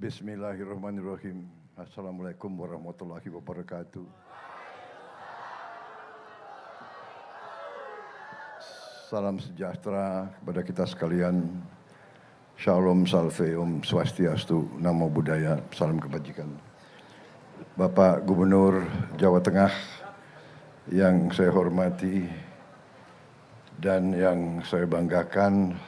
Bismillahirrahmanirrahim. Assalamualaikum warahmatullahi wabarakatuh. Salam sejahtera kepada kita sekalian. Shalom, salve, om swastiastu, namo buddhaya, salam kebajikan. Bapak Gubernur Jawa Tengah yang saya hormati dan yang saya banggakan,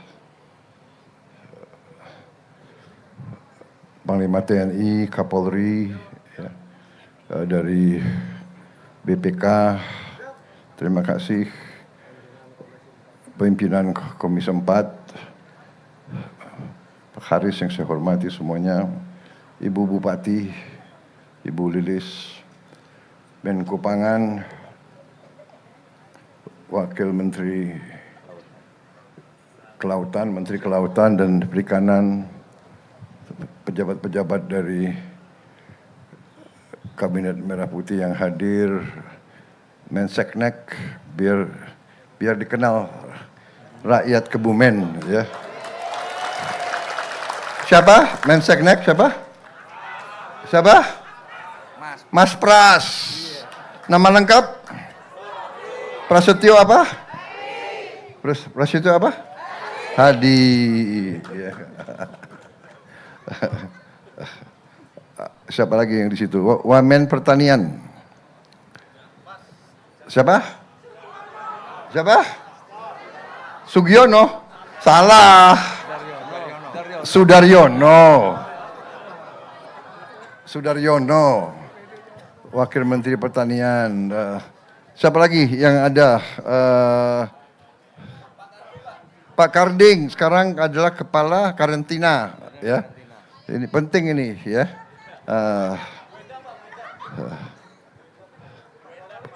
Panglima TNI, Kapolri, ya, dari BPK, terima kasih, pimpinan Komisi 4, Pak Haris yang saya hormati semuanya, Ibu Bupati, Ibu Lilis, Menko Pangan, Wakil Menteri Kelautan, Menteri Kelautan dan Perikanan, pejabat-pejabat dari Kabinet Merah Putih yang hadir, Menseknek, biar dikenal rakyat Kebumen, ya. Siapa? Menseknek siapa? Siapa? Mas Pras. Nama lengkap? Prasetyo apa? Prasetyo apa? Hadi. Ya. Siapa lagi yang di situ? Wamen Pertanian. Siapa? Siapa? Sugiono? Salah. Sudaryono. Sudaryono. Wakil Menteri Pertanian. Siapa lagi yang ada? Pak Karding sekarang adalah kepala karantina, ya. Ini penting ini, ya.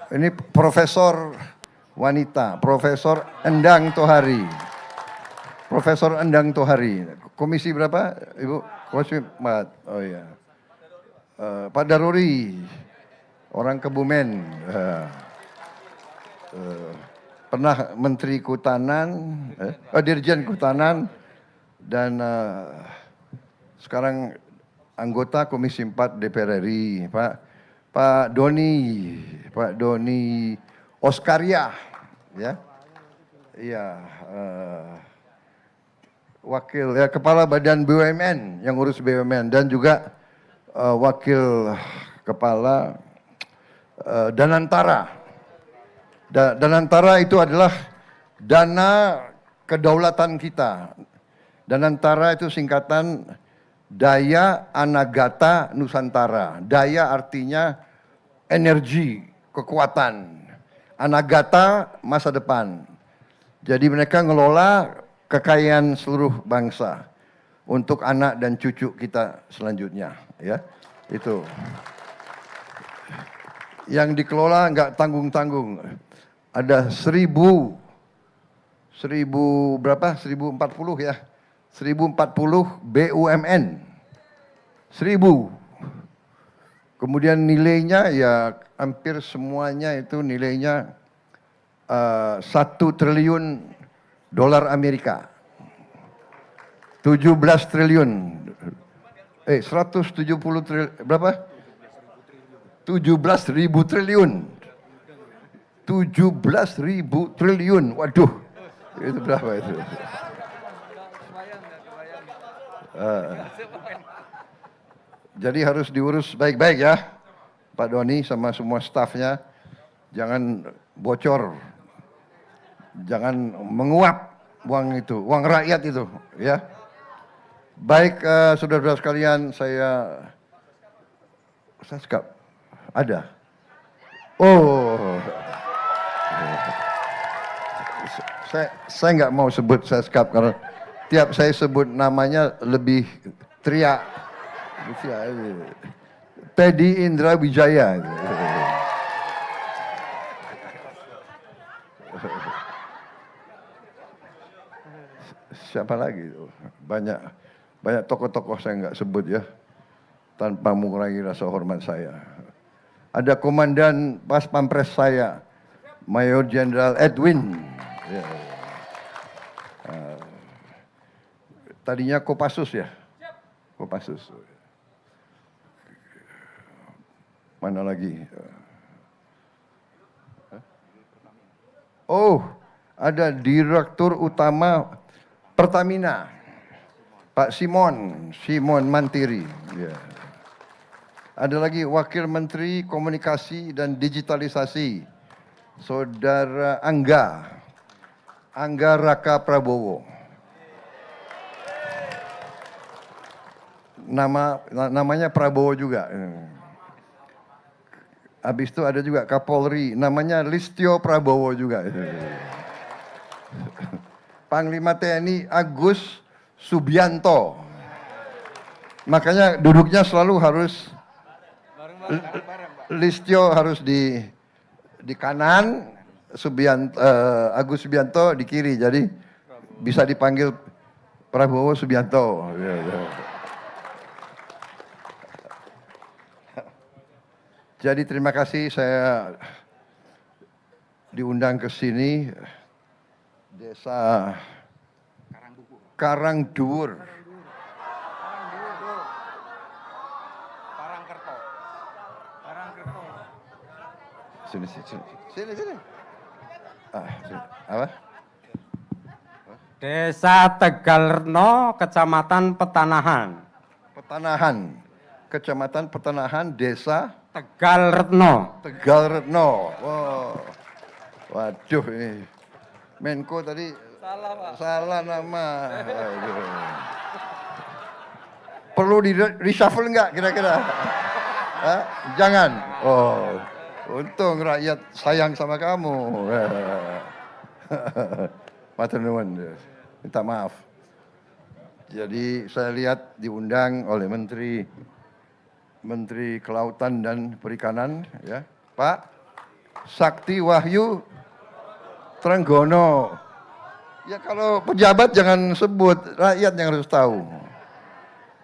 Ini Profesor wanita, Profesor Endang Tohari. Profesor Endang Tohari. Komisi berapa, Ibu? Komisi 4. Oh iya. Pak Daruri, orang Kebumen. Pernah Menteri Kehutanan, Dirjen Kehutanan, dan sekarang anggota Komisi 4 DPR RI, Pak Doni Oskaria, ya, iya, wakil, ya, Kepala Badan BUMN yang urus BUMN, dan juga wakil Kepala Danantara. Danantara itu adalah dana kedaulatan kita. Danantara itu singkatan Daya Anagata Nusantara. Daya artinya energi, kekuatan. Anagata masa depan. Jadi mereka ngelola kekayaan seluruh bangsa untuk anak dan cucu kita selanjutnya, ya. Itu. Yang dikelola nggak tanggung-tanggung. Ada 1040 ya. 1040 BUMN. 1000. Kemudian nilainya ya hampir semuanya itu nilainya 1 triliun dolar Amerika. 17 triliun. 170 triliun. Berapa? 17.000 triliun. 17.000 triliun. Waduh. Itu berapa itu? Jadi harus diurus baik-baik ya, Pak Doni sama semua stafnya. Jangan bocor, jangan menguap uang itu, uang rakyat itu, ya. Baik, saudara-saudara sekalian, saya sekap ada. Oh, saya nggak mau sebut saya sekap karena tiap saya sebut namanya lebih teriak. Teddy Indra Wijaya. Siapa lagi? Banyak tokoh-tokoh saya nggak sebut ya, tanpa mengurangi rasa hormat saya. Ada Komandan Pas Pampres saya, Mayor Jenderal Edwin. Ya. Tadinya Kopassus ya, Kopassus. Mana lagi? Oh, ada Direktur Utama Pertamina, Pak Simon Mantiri. Ya. Ada lagi Wakil Menteri Komunikasi dan Digitalisasi, Saudara Angga Raka Prabowo. Namanya Prabowo juga. Habis itu ada juga Kapolri, namanya Listio Prabowo juga. Panglima TNI Agus Subianto. Makanya duduknya selalu harus Listio harus di kanan, Agus Subianto di kiri. Jadi bisa dipanggil Prabowo Subianto. Jadi terima kasih saya diundang ke sini, Desa Karangduwur. Sini. Sini. Apa? Desa Tegalreno, Kecamatan Petanahan. Kecamatan Petanahan, Desa Tegalreno. Wow. Waduh ini. Menko tadi salah nama. Aduh. Perlu di reshuffle enggak kira-kira? Jangan. Oh. Untung rakyat sayang sama kamu. Matur nuwun. Minta maaf. Jadi saya lihat diundang oleh Menteri Kelautan dan Perikanan, ya, Pak Sakti Wahyu Trenggono. Ya kalau pejabat jangan sebut, rakyat yang harus tahu.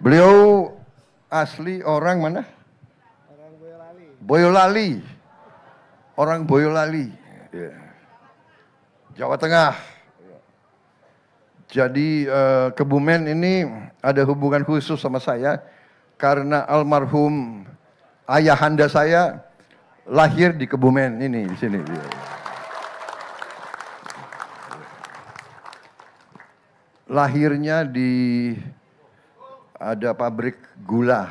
Beliau asli orang mana? Boyolali. Orang Boyolali, ya. Jawa Tengah. Jadi Kebumen ini ada hubungan khusus sama saya karena almarhum ayahanda saya lahir di Kebumen ini di sini. Lahirnya di ada pabrik gula,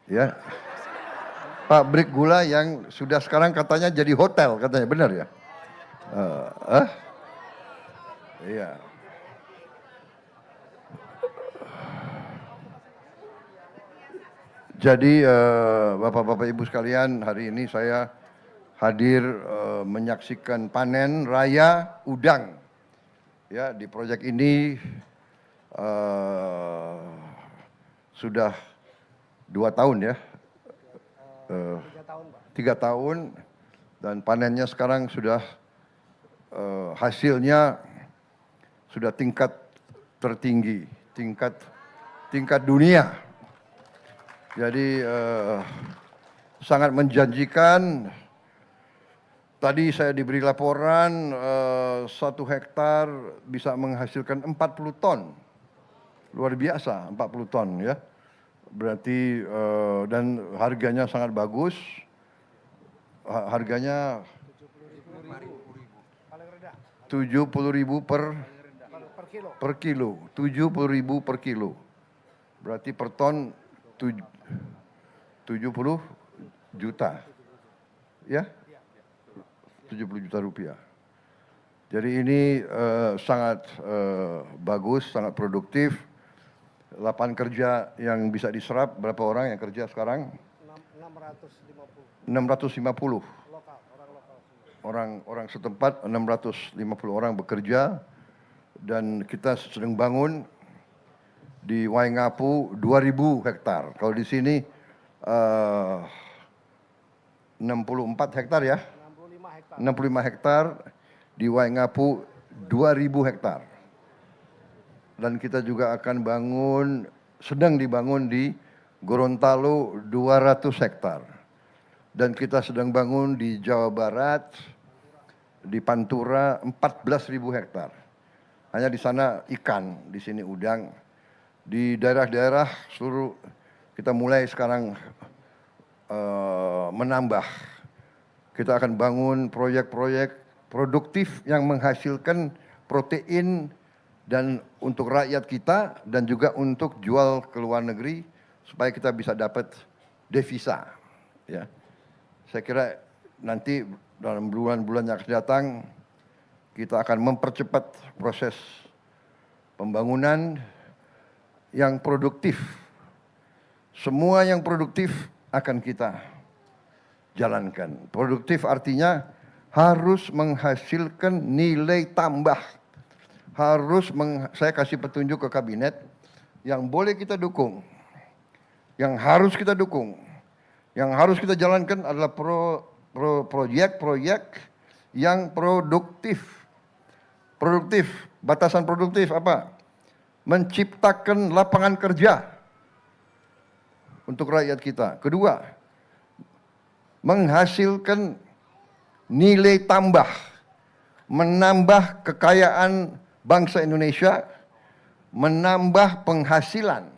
ya. Pabrik gula yang sudah sekarang katanya jadi hotel, katanya benar ya? Iya. Jadi Bapak-Bapak Ibu sekalian, hari ini saya hadir menyaksikan panen raya udang. Ya, di proyek ini sudah 2 tahun ya. 3 tahun dan panennya sekarang sudah hasilnya sudah tingkat tertinggi, tingkat dunia. Jadi sangat menjanjikan. Tadi saya diberi laporan 1 hektar bisa menghasilkan 40 ton. Luar biasa 40 ton ya. Berarti dan harganya sangat bagus. Harganya 70.000 per kilo. 70.000 per kilo. Berarti per ton 70 juta. Ya? 70 juta rupiah. Jadi ini sangat bagus, sangat produktif. Lapangan kerja yang bisa diserap berapa orang yang kerja sekarang? 650. Orang setempat 650 orang bekerja dan kita sedang bangun di Waingapu 2000 hektar. Kalau di sini 64 hektar ya? 65 hektar, di Waingapu 2000 hektar. Dan kita juga akan sedang dibangun di Gorontalo 200 hektar. Dan kita sedang bangun di Jawa Barat, di Pantura 14.000 hektar. Hanya di sana ikan, di sini udang. Di daerah-daerah seluruh kita mulai sekarang menambah. Kita akan bangun proyek-proyek produktif yang menghasilkan protein dan untuk rakyat kita dan juga untuk jual ke luar negeri supaya kita bisa dapat devisa. Ya, saya kira nanti dalam bulan-bulan yang akan datang kita akan mempercepat proses pembangunan yang produktif. Semua yang produktif akan kita jalankan. Produktif artinya harus menghasilkan nilai tambah. Saya kasih petunjuk ke kabinet yang boleh kita dukung, yang harus kita dukung, yang harus kita jalankan adalah proyek-proyek yang produktif. Produktif, batasan produktif apa? Menciptakan lapangan kerja untuk rakyat kita. Kedua, menghasilkan nilai tambah, menambah kekayaan bangsa Indonesia, menambah penghasilan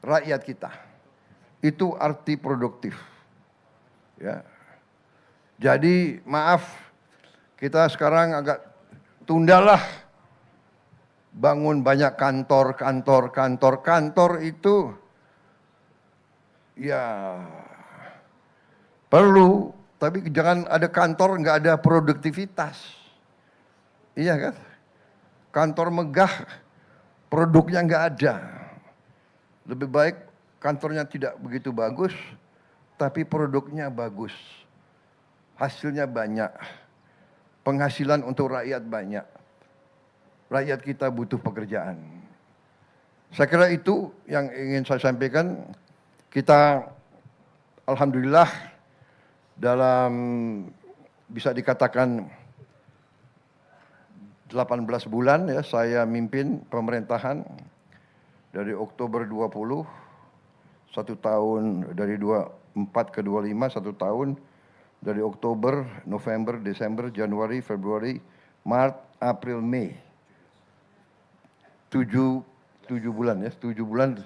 rakyat kita. Itu arti produktif. Ya. Jadi maaf, kita sekarang agak tundalah bangun banyak kantor itu ya perlu, tapi jangan ada kantor nggak ada produktivitas. Iya kan? Kantor megah, produknya nggak ada. Lebih baik kantornya tidak begitu bagus, tapi produknya bagus. Hasilnya banyak. Penghasilan untuk rakyat banyak. Rakyat kita butuh pekerjaan. Saya kira itu yang ingin saya sampaikan. Kita alhamdulillah dalam bisa dikatakan 18 bulan ya saya mimpin pemerintahan dari Oktober 20, 1 tahun dari 24 ke 25, 1 tahun dari Oktober, November, Desember, Januari, Februari, Maret, April, Mei. 7 bulan ya, 7 bulan.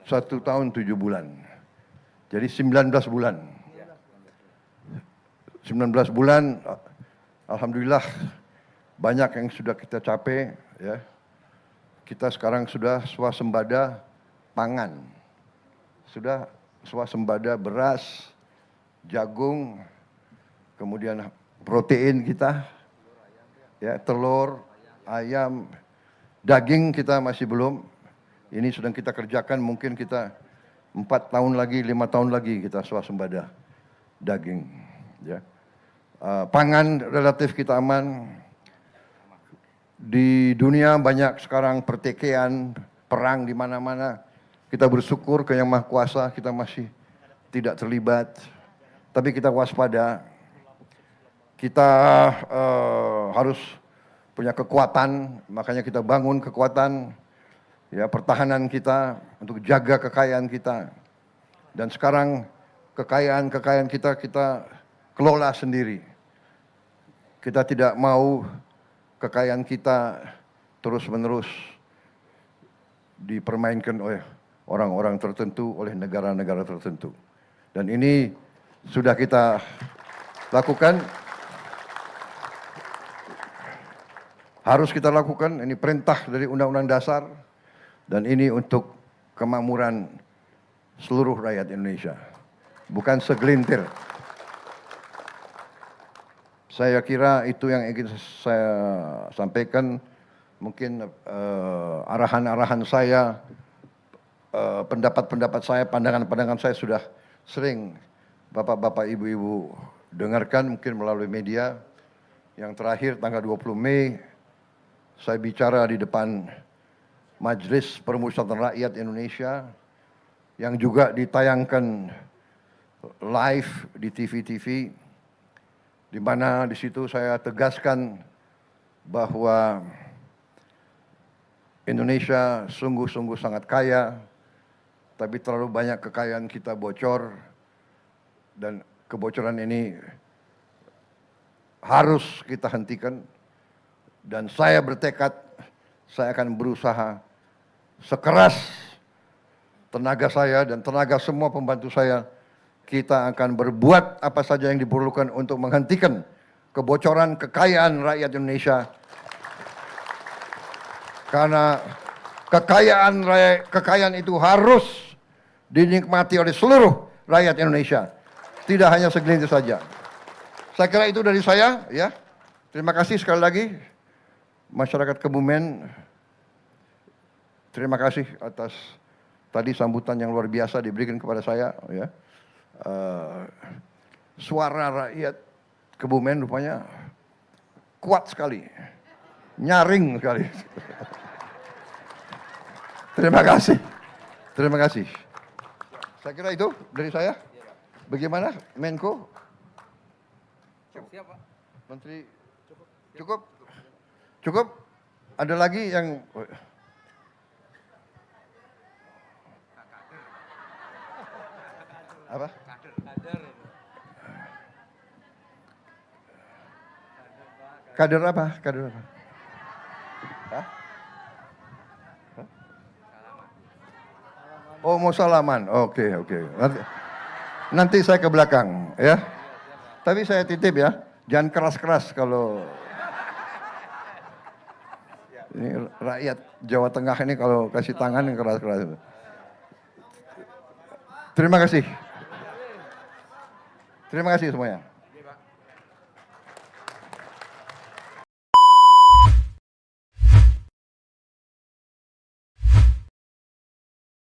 1 tahun 7 bulan. Jadi 19 bulan. 19 bulan, alhamdulillah banyak yang sudah kita capai ya. Kita sekarang sudah swasembada pangan. Sudah swasembada beras, jagung, kemudian protein kita, ya, telur, ayam, daging kita masih belum. Ini sedang kita kerjakan, mungkin kita 4 tahun lagi, 5 tahun lagi kita swasembada daging. Ya. Pangan relatif kita aman. Di dunia banyak sekarang pertikaian, perang di mana-mana. Kita bersyukur ke Yang Maha Kuasa, kita masih tidak terlibat. Tapi kita waspada. Kita harus punya kekuatan, makanya kita bangun kekuatan, ya, pertahanan kita untuk jaga kekayaan kita. Dan sekarang kekayaan kita kelola sendiri. Kita tidak mau kekayaan kita terus-menerus dipermainkan oleh orang-orang tertentu, oleh negara-negara tertentu. Dan ini sudah kita lakukan, harus kita lakukan, ini perintah dari Undang-Undang Dasar, dan ini untuk kemakmuran seluruh rakyat Indonesia, bukan segelintir. Saya kira itu yang ingin saya sampaikan. Mungkin arahan-arahan saya, pendapat-pendapat saya, pandangan-pandangan saya sudah sering Bapak-bapak, Ibu-ibu dengarkan mungkin melalui media. Yang terakhir tanggal 20 Mei, saya bicara di depan Majelis Permusyawaratan Rakyat Indonesia yang juga ditayangkan live di TV-TV. Di mana di situ saya tegaskan bahwa Indonesia sungguh-sungguh sangat kaya, tapi terlalu banyak kekayaan kita bocor, dan kebocoran ini harus kita hentikan. Dan saya bertekad, saya akan berusaha sekeras tenaga saya dan tenaga semua pembantu saya kita akan berbuat apa saja yang diperlukan untuk menghentikan kebocoran kekayaan rakyat Indonesia. Karena kekayaan itu harus dinikmati oleh seluruh rakyat Indonesia, tidak hanya segelintir saja. Saya kira itu dari saya, ya. Terima kasih sekali lagi masyarakat Kebumen. Terima kasih atas tadi sambutan yang luar biasa diberikan kepada saya, ya. Suara rakyat Kebumen rupanya kuat sekali, nyaring sekali. Terima kasih, terima kasih. Saya kira itu dari saya. Bagaimana, Menko? Siap, Pak. Menteri, cukup? Cukup? Ada lagi yang... Apa? Kader apa? Kader apa? Hah? Hah? Oh, mau salaman. Oke. Nanti saya ke belakang, ya. Tapi saya titip ya, jangan keras-keras kalau ini rakyat Jawa Tengah ini kalau kasih tangan yang keras-keras. Terima kasih. Terima kasih semuanya.